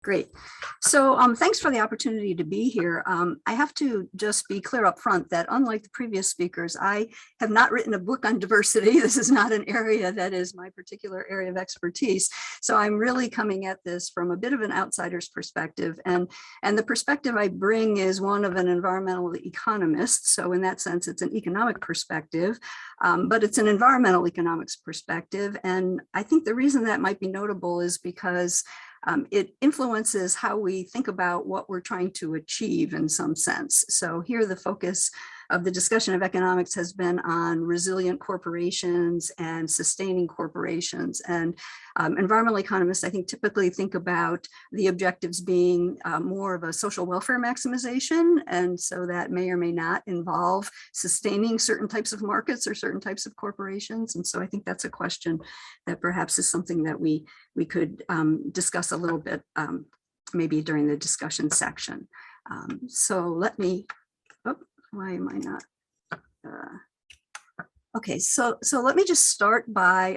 Great. So thanks for the opportunity to be here. I have to just be clear up front that unlike the previous speakers, I have not written a book on diversity. This is not an area that is my particular area of expertise. So I'm really coming at this from a bit of an outsider's perspective. And the perspective I bring is one of an environmental economist. So in that sense, it's an economic perspective, but it's an environmental economics perspective. And I think the reason that might be notable is because it influences how we think about what we're trying to achieve in some sense. So here the focus of the discussion of economics has been on resilient corporations and sustaining corporations. And environmental economists, I think, typically think about the objectives being more of a social welfare maximization. And so that may or may not involve sustaining certain types of markets or certain types of corporations. And so I think that's a question that perhaps is something that we could discuss a little bit, maybe during the discussion section. So let me, why am I not? Okay, so let me just start by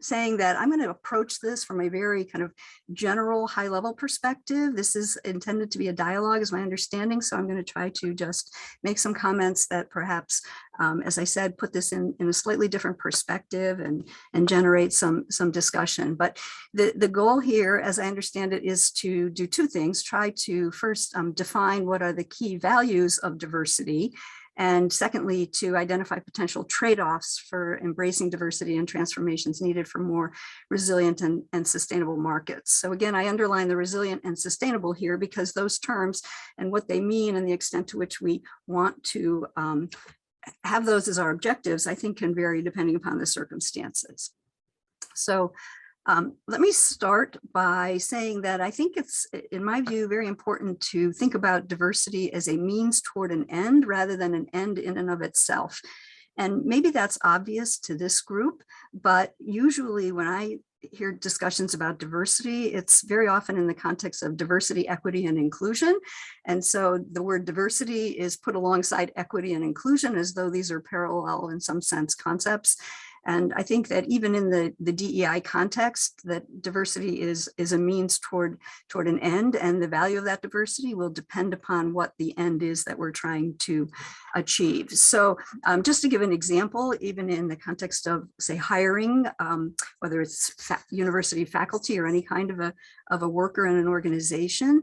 saying that I'm going to approach this from a very kind of general high level perspective. This is intended to be a dialogue is my understanding. So I'm going to try to just make some comments that perhaps, as I said, put this in a slightly different perspective and generate some discussion. But the goal here, as I understand it, is to do two things. Try to first define what are the key values of diversity. And secondly, to identify potential trade-offs for embracing diversity and transformations needed for more resilient and sustainable markets. So again, I underline the resilient and sustainable here because those terms and what they mean and the extent to which we want to have those as our objectives, I think can vary depending upon the circumstances. So let me start by saying that I think it's, in my view, very important to think about diversity as a means toward an end rather than an end in and of itself. And maybe that's obvious to this group, but usually when I hear discussions about diversity, it's very often in the context of diversity, equity, and inclusion. And so the word diversity is put alongside equity and inclusion as though these are parallel in some sense concepts. And I think that even in the DEI context, that diversity is a means toward an end, and the value of that diversity will depend upon what the end is that we're trying to achieve. So just to give an example, even in the context of, say, hiring, whether it's university faculty or any kind of a worker in an organization,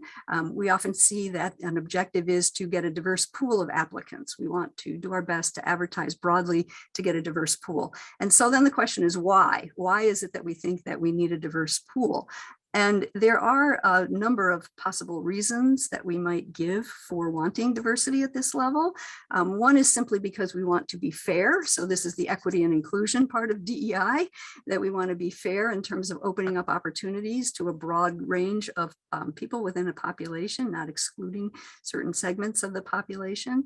we often see that an objective is to get a diverse pool of applicants. We want to do our best to advertise broadly to get a diverse pool. And so then the question is why? Why is it that we think that we need a diverse pool? And there are a number of possible reasons that we might give for wanting diversity at this level. One is simply because we want to be fair. So this is the equity and inclusion part of DEI, that we want to be fair in terms of opening up opportunities to a broad range of people within a population, not excluding certain segments of the population.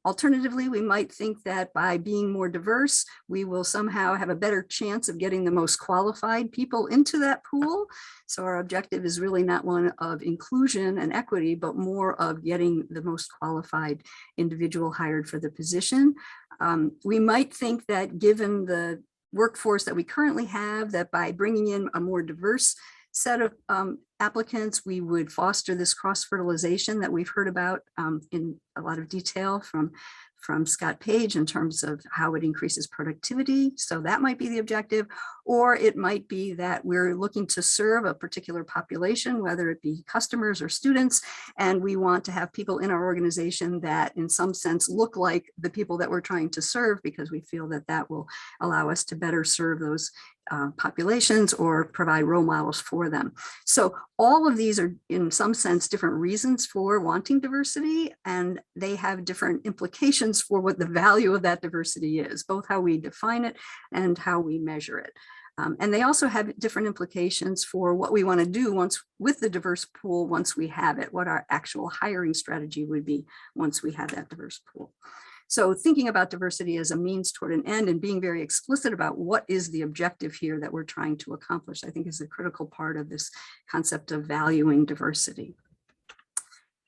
Alternatively, we might think that by being more diverse, we will somehow have a better chance of getting the most qualified people into that pool. So our objective is really not one of inclusion and equity, but more of getting the most qualified individual hired for the position. We might think that given the workforce that we currently have, that by bringing in a more diverse set of applicants, we would foster this cross-fertilization that we've heard about in a lot of detail from Scott Page in terms of how it increases productivity. So that might be the objective, or it might be that we're looking to serve a particular population, whether it be customers or students, and we want to have people in our organization that in some sense look like the people that we're trying to serve, because we feel that that will allow us to better serve those populations or provide role models for them. So all of these are in some sense different reasons for wanting diversity, and they have different implications for what the value of that diversity is, both how we define it and how we measure it. And they also have different implications for what we want to do with the diverse pool once we have it, what our actual hiring strategy would be once we have that diverse pool. So thinking about diversity as a means toward an end and being very explicit about what is the objective here that we're trying to accomplish, I think is a critical part of this concept of valuing diversity.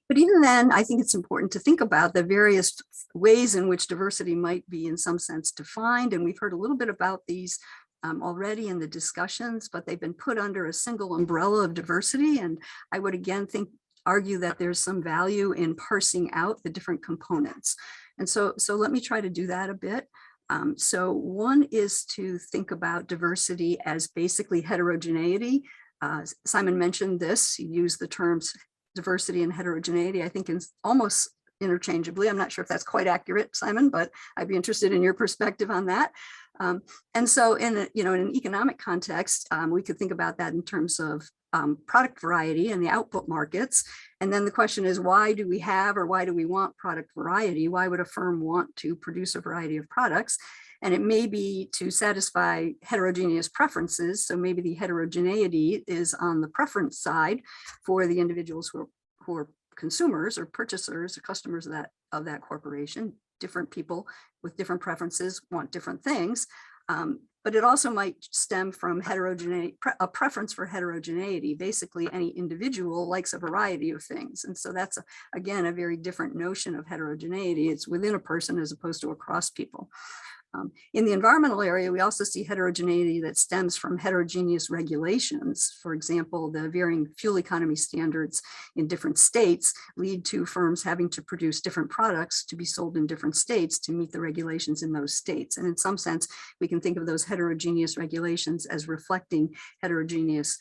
But even then, I think it's important to think about the various ways in which diversity might be in some sense defined. And we've heard a little bit about these already in the discussions, but they've been put under a single umbrella of diversity. And I would again argue that there's some value in parsing out the different components. And so let me try to do that a bit. So one is to think about diversity as basically heterogeneity. Simon mentioned this, he used the terms diversity and heterogeneity, I think in almost interchangeably. I'm not sure if that's quite accurate, Simon, but I'd be interested in your perspective on that. And so in an economic context, we could think about that in terms of product variety and the output markets. And then the question is, why do we have or why do we want product variety? Why would a firm want to produce a variety of products? And it may be to satisfy heterogeneous preferences. So maybe the heterogeneity is on the preference side for the individuals who are consumers or purchasers or customers of that corporation. Different people with different preferences want different things. But it also might stem from heterogeneity, a preference for heterogeneity. Basically, any individual likes a variety of things. And so that's, again, a very different notion of heterogeneity. It's within a person as opposed to across people. In the environmental area, we also see heterogeneity that stems from heterogeneous regulations. For example, the varying fuel economy standards in different states lead to firms having to produce different products to be sold in different states to meet the regulations in those states. And in some sense, we can think of those heterogeneous regulations as reflecting heterogeneous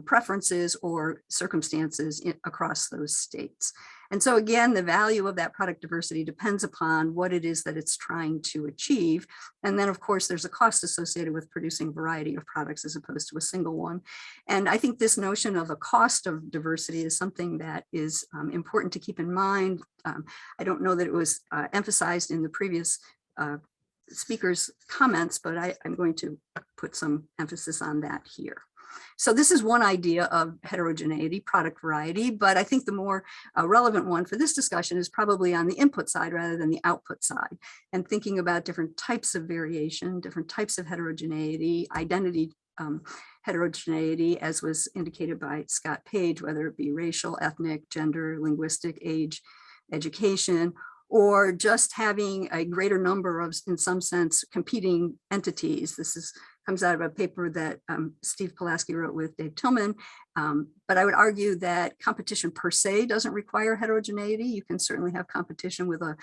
preferences or circumstances across those states. And so again, the value of that product diversity depends upon what it is that it's trying to achieve. And then of course, there's a cost associated with producing a variety of products as opposed to a single one. And I think this notion of a cost of diversity is something that is important to keep in mind. I don't know that it was emphasized in the previous speaker's comments, but I'm going to put some emphasis on that here. So this is one idea of heterogeneity, product variety, but I think the more relevant one for this discussion is probably on the input side rather than the output side, and thinking about different types of variation, different types of heterogeneity, identity heterogeneity, as was indicated by Scott Page, whether it be racial, ethnic, gender, linguistic, age, education, or just having a greater number of, in some sense, competing entities. This comes out of a paper that Steve Pulaski wrote with Dave Tillman. But I would argue that competition per se doesn't require heterogeneity. You can certainly have competition with a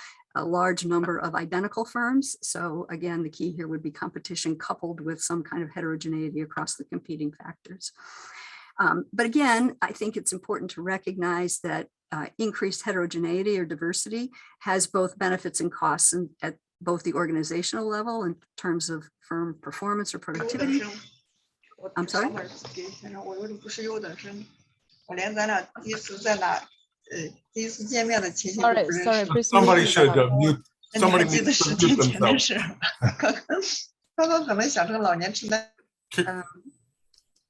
large number of identical firms. So again, the key here would be competition coupled with some kind of heterogeneity across the competing factors. But again, I think it's important to recognize that increased heterogeneity or diversity has both benefits and costs at both the organizational level in terms of firm performance or productivity. I'm sorry? Sorry, somebody should mute. Somebody needs to mute themselves.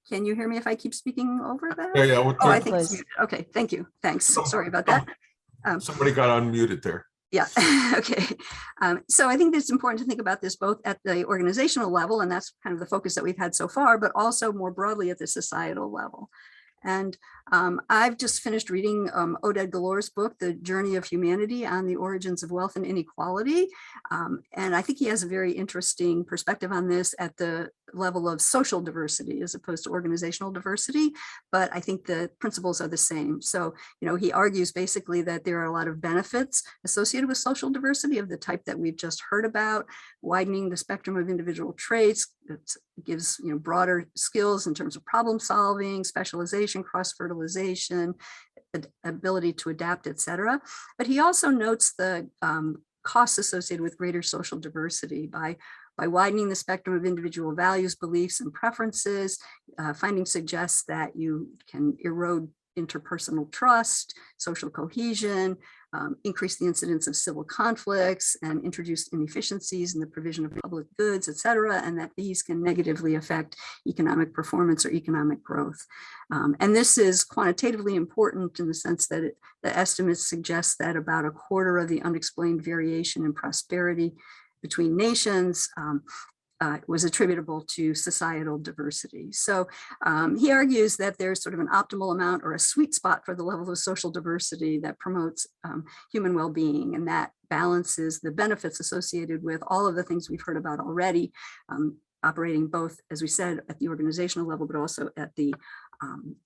Can you hear me if I keep speaking over that? Yeah. Oh, I think it's muted. Okay, thank you. Thanks. Sorry about that. Somebody got unmuted there. Yeah, okay. So I think it's important to think about this both at the organizational level, and that's kind of the focus that we've had so far, but also more broadly at the societal level. And I've just finished reading Oded Galor's book, The Journey of Humanity on the Origins of Wealth and Inequality. And I think he has a very interesting perspective on this at the level of social diversity as opposed to organizational diversity, but I think the principles are the same. So, he argues basically that there are a lot of benefits associated with social diversity of the type that we've just heard about, widening the spectrum of individual traits. It gives broader skills in terms of problem solving, specialization, cross-fertilization, ability to adapt, etc. But he also notes the costs associated with greater social diversity by widening the spectrum of individual values, beliefs, and preferences. Findings suggest that you can erode interpersonal trust, social cohesion, increase the incidence of civil conflicts, and introduce inefficiencies in the provision of public goods, et cetera, and that these can negatively affect economic performance or economic growth. And this is quantitatively important in the sense that the estimates suggest that about a quarter of the unexplained variation in prosperity between nations was attributable to societal diversity. So he argues that there's sort of an optimal amount or a sweet spot for the level of social diversity that promotes human well-being, and that balances the benefits associated with all of the things we've heard about already, operating both, as we said, at the organizational level, but also at the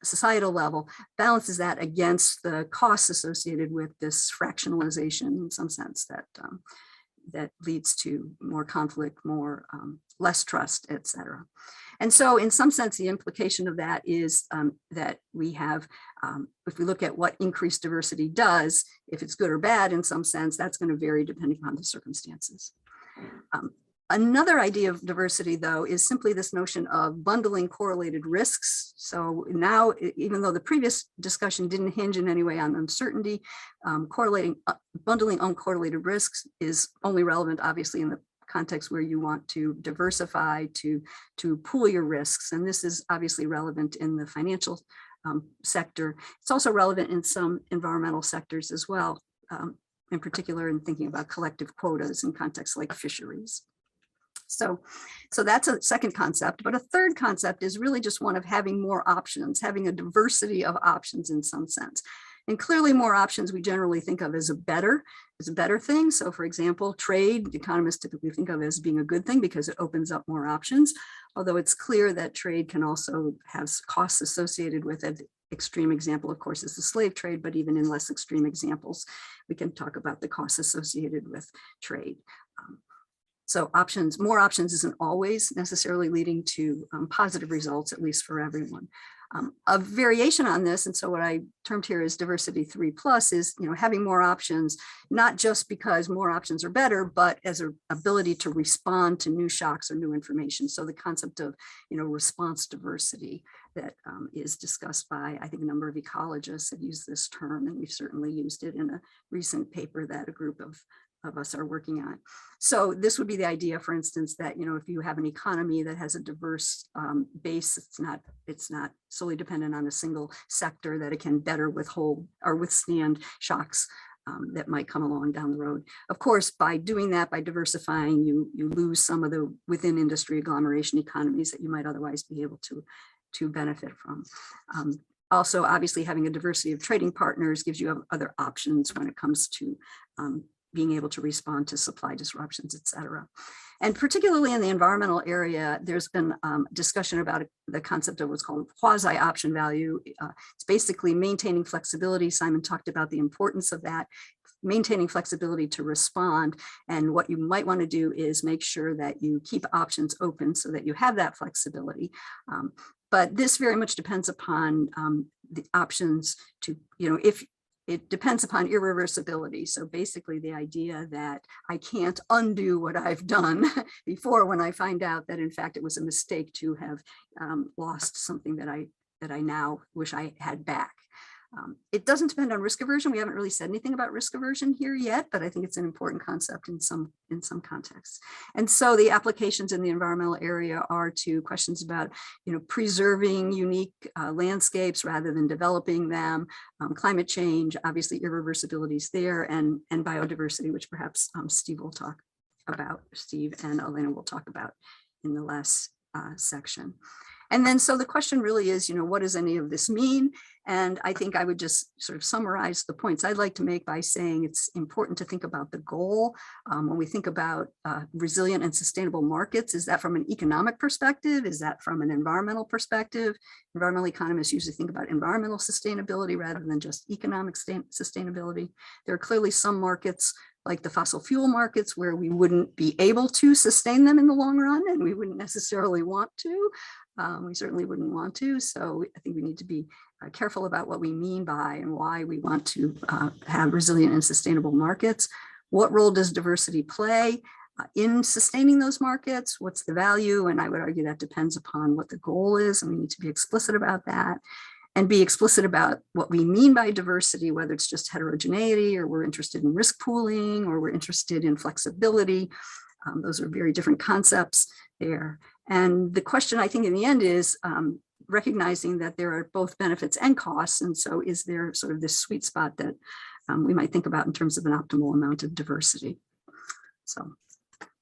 societal level, balances that against the costs associated with this fractionalization in some sense that that leads to more conflict, more less trust, et cetera. And so in some sense, the implication of that is that we have, if we look at what increased diversity does, if it's good or bad in some sense, that's going to vary depending upon the circumstances. Another idea of diversity, though, is simply this notion of bundling correlated risks. So now, even though the previous discussion didn't hinge in any way on uncertainty, bundling uncorrelated risks is only relevant, obviously, in the context where you want to diversify, to pool your risks. And this is obviously relevant in the financial sector. It's also relevant in some environmental sectors as well, in particular in thinking about collective quotas in contexts like fisheries. So that's a second concept, but a third concept is really just one of having more options, having a diversity of options in some sense. And clearly more options we generally think of as a better thing. So for example, trade, economists typically think of as being a good thing because it opens up more options, although it's clear that trade can also have costs associated with it. Extreme example, of course, is the slave trade, but even in less extreme examples, we can talk about the costs associated with trade. So more options isn't always necessarily leading to positive results, at least for everyone. A variation on this, and so what I termed here as diversity 3+, is having more options, not just because more options are better, but as an ability to respond to new shocks or new information. So the concept of response diversity that is discussed by, I think, a number of ecologists have used this term, and we've certainly used it in a recent paper that a group of us are working on. So this would be the idea, for instance, that if you have an economy that has a diverse base, it's not solely dependent on a single sector, that it can better withstand shocks that might come along down the road. Of course, by doing that, by diversifying, you lose some of the within industry agglomeration economies that you might otherwise be able to benefit from. Also, obviously, having a diversity of trading partners gives you other options when it comes to being able to respond to supply disruptions, et cetera. And particularly in the environmental area, there's been discussion about the concept of what's called quasi option value. It's basically maintaining flexibility. Simon talked about the importance of that, maintaining flexibility to respond. And what you might want to do is make sure that you keep options open so that you have that flexibility. But this very much depends upon the options to, if it depends upon irreversibility. So basically the idea that I can't undo what I've done before when I find out that in fact it was a mistake to have lost something that I now wish I had back. It doesn't depend on risk aversion. We haven't really said anything about risk aversion here yet, but I think it's an important concept in some contexts. And so the applications in the environmental area are to questions about, preserving unique landscapes rather than developing them, climate change, obviously irreversibility is there, and biodiversity, which perhaps Steve and Elena will talk about in the last section. And then, so the question really is, what does any of this mean? And I think I would just sort of summarize the points I'd like to make by saying it's important to think about the goal. When we think about resilient and sustainable markets, is that from an economic perspective? Is that from an environmental perspective? Environmental economists usually think about environmental sustainability rather than just economic sustainability. There are clearly some markets, like the fossil fuel markets, where we wouldn't be able to sustain them in the long run, and we wouldn't necessarily want to. We certainly wouldn't want to. So I think we need to be careful about what we mean by and why we want to have resilient and sustainable markets. What role does diversity play in sustaining those markets? What's the value? And I would argue that depends upon what the goal is, and we need to be explicit about that. And be explicit about what we mean by diversity, whether it's just heterogeneity, or we're interested in risk pooling, or we're interested in flexibility. Those are very different concepts there. And the question, I think, in the end is recognizing that there are both benefits and costs. And so is there sort of this sweet spot that we might think about in terms of an optimal amount of diversity? So